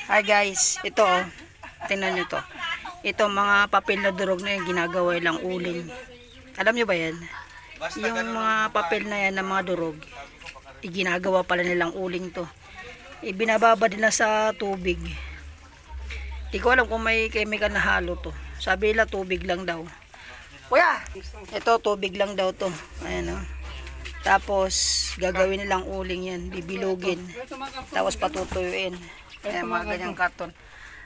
Hi guys, ito oh. Tingnan nyo to. Ito mga papel na durog na yung ginagawa lang uling. Alam nyo ba yan? Yung mga papel na yan na mga durog, ginagawa pala nilang uling to. Ibinababa nila sa tubig. Di ko alam kung may chemical na halo to. Sabi nila tubig lang daw. Kuya! Ito tubig lang daw to. Ayan oh. Tapos gagawin nilang uling yan. Bibilugin. Tapos patutuyuin. Ayan mga ganyang karton.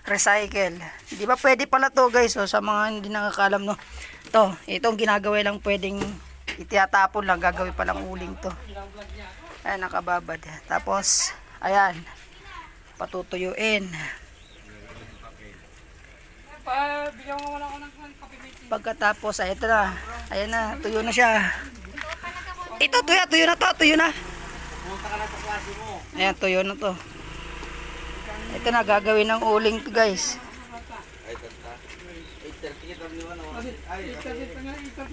Recycle. Di ba pwede pala to guys oh, sa mga hindi nakakalam no. To, itong ginagawa lang pwedeng itiyatapon lang, gagawin pa lang uling to. Ayan nakababad. Tapos ayan patutuyuin. Pagkatapos ay ito na. Ayan na, tuyo na siya. Ito tuyo na to, tuyo na. Ayan tuyo na to. Ito na gagawin ng uling to guys.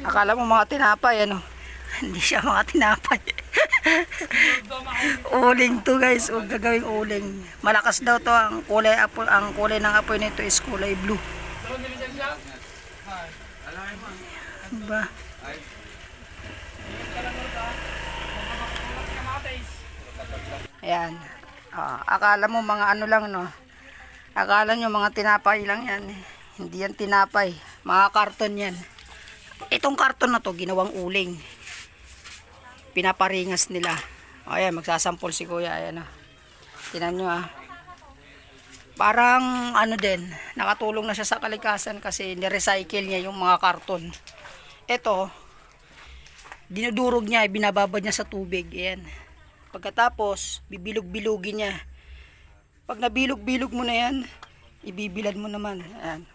Akala mo mga tinapay ano? Hindi siya mga tinapay. Uling to guys, o gagawing uling. Malakas daw to ang kulay apoy, ang kulay ng apoy nito is kulay blue. Diba? Ayan. Akala mo mga ano lang no. Akala nyo mga tinapay lang yan. Hindi yan tinapay. Mga karton yan. Itong karton na to ginawang uling. Pinaparingas nila. Ayan magsasampol si kuya. Ayan tinan nyo Parang ano din. Nakatulong na siya sa kalikasan kasi nirecycle niya yung mga karton. Ito. Dinudurog niya. Binababad niya sa tubig. Ayan. Pagkatapos, bibilog-bilugin niya. Pag nabilog-bilog mo na yan, ibibilad mo naman. Ayan.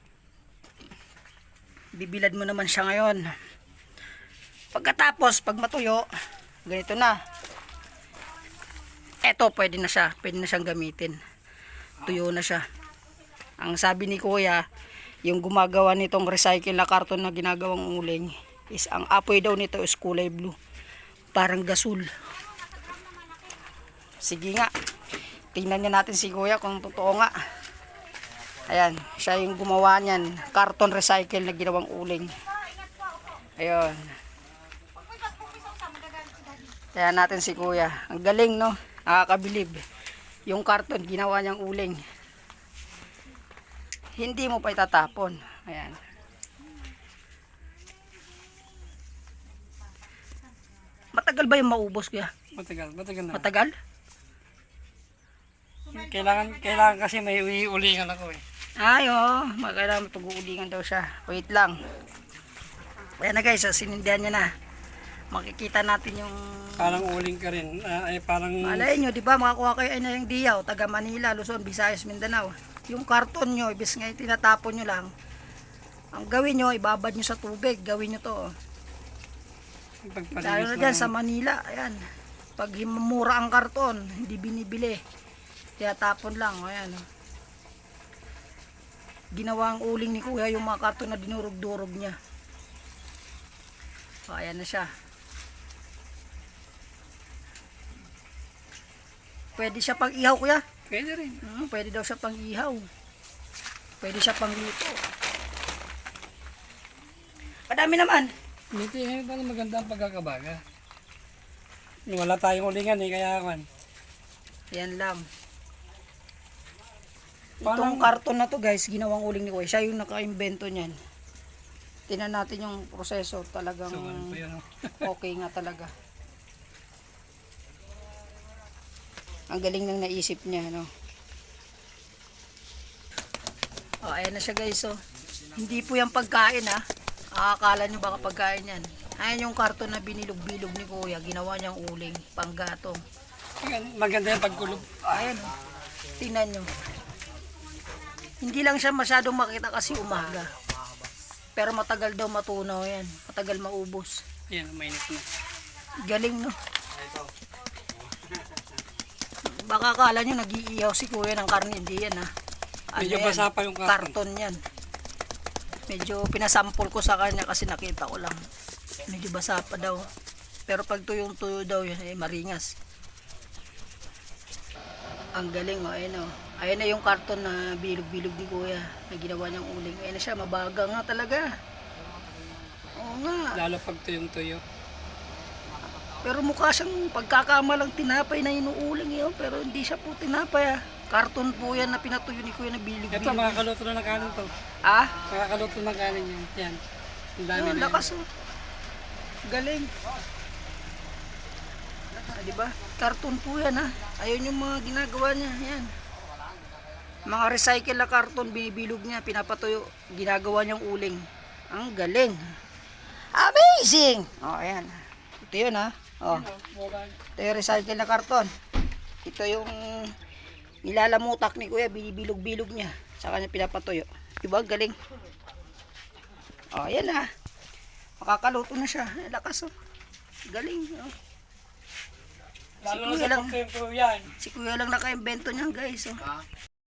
Bibilad mo naman siya ngayon. Pagkatapos, pag matuyo, ganito na. Eto, pwede na siya. Pwede na siyang gamitin. Tuyo na siya. Ang sabi ni kuya, yung gumagawa nitong recycle na karton na ginagawang uling, is ang apoy daw nito is kulay blue. Parang gasol. Sige nga. Tingnan niya natin si kuya kung totoo nga. Ayan. Siya yung gumawa niyan. Carton recycle na ginawang uling. Ayun. Kaya natin si kuya. Ang galing no. Nakakabilib. Yung karton ginawa niyang uling. Hindi mo pa itatapon. Ayan. Matagal ba yung maubos kuya? Matagal na. Matagal? Kailangan kasi may ulingan ako eh. Ay, kailangan pag-uulingan daw siya. Wait lang. Ayan na guys, sinindihan niya na. Makikita natin yung... Parang uling ka rin. Parang... Malay nyo, di ba? Makakuha kayo ay na yung diyaw, taga Manila, Luzon, Visayas, Mindanao. Yung karton nyo, ibis nga tinatapon nyo lang. Ang gawin nyo, ibabad nyo sa tubig. Gawin nyo to. Lalo na dyan sa Manila. Ayan. Pag mura ang karton, hindi binibili. Tinatapon lang. Ayan. Ginawa ang uling ni kuya yung mga karton na dinurog-durog niya. Ayan na siya. Pwede siya pang ihaw kuya? Pwede rin. Pwede daw siya pang ihaw. Pwede siya pang luto. Madami naman. Hindi pa maganda ang pagkakabaga. Wala tayong ulingan eh, kaya kan. Yan lang. Itong karton na to guys, ginawang uling ni kuya. Siya yung naka-invento niyan. Tingnan natin yung proseso. Talagang okay nga talaga. Ang galing ng naisip niya, no? Ayan na siya guys, Hindi po yung pagkain, Akala nyo baka pagkain yan. Ayan yung karton na binilog-bilog ni kuya. Ginawa niyang uling, panggatong. Maganda yung pagkulog. Ayan, tingnan nyo. Hindi lang siya masyadong makita kasi umaga. Pero matagal daw matunaw yan. Matagal maubos. Ayan, mainit na. Galing, no? Baka akala nyo nag-iihaw si kuya ng karne. Hindi yan, Medyo basa pa yung karton yan. Medyo pinasampol ko sa kanya kasi nakita ko lang. Medyo basa pa daw. Pero pag tuyong-tuyo daw yan, maringas. Ang galing, ayun Ayan na yung karton na bilog-bilog ni kuya na ginawa niyang uling. Ayan na siya, mabaga nga talaga. Oo nga. Lalo pag tuyong-tuyo. Pero mukha siyang pagkakamalang tinapay na inuuling yun. Pero hindi siya po tinapay ah. Karton po yan na pinatuyo ni kuya na bilog-bilog. Ito, makakaluto na ng kanin to. Ah? Makakaluto ng kanin yan. Yan. Ang dami Yun, na lakas oh. Galing. Ah, diba? Karton po yan ha. Ayun yung mga ginagawa niya. Yan. Mga recycle na karton, binibilog niya, pinapatuyo, ginagawa niyang uling. Ang galing. Amazing! Oh, ayan. Ito yun ha. Oh. Ito yung recycle na karton. Ito yung nilalamutak ni kuya, binibilog-bilog niya. Sa kanya pinapatuyo. Diba? Galing. Oh, ayan ha. Makakaluto na siya. Lakas oh. Galing. Oh. Lalo na sa pagtuyo yan. Si kuya lang naka-invento niyan guys. Oh.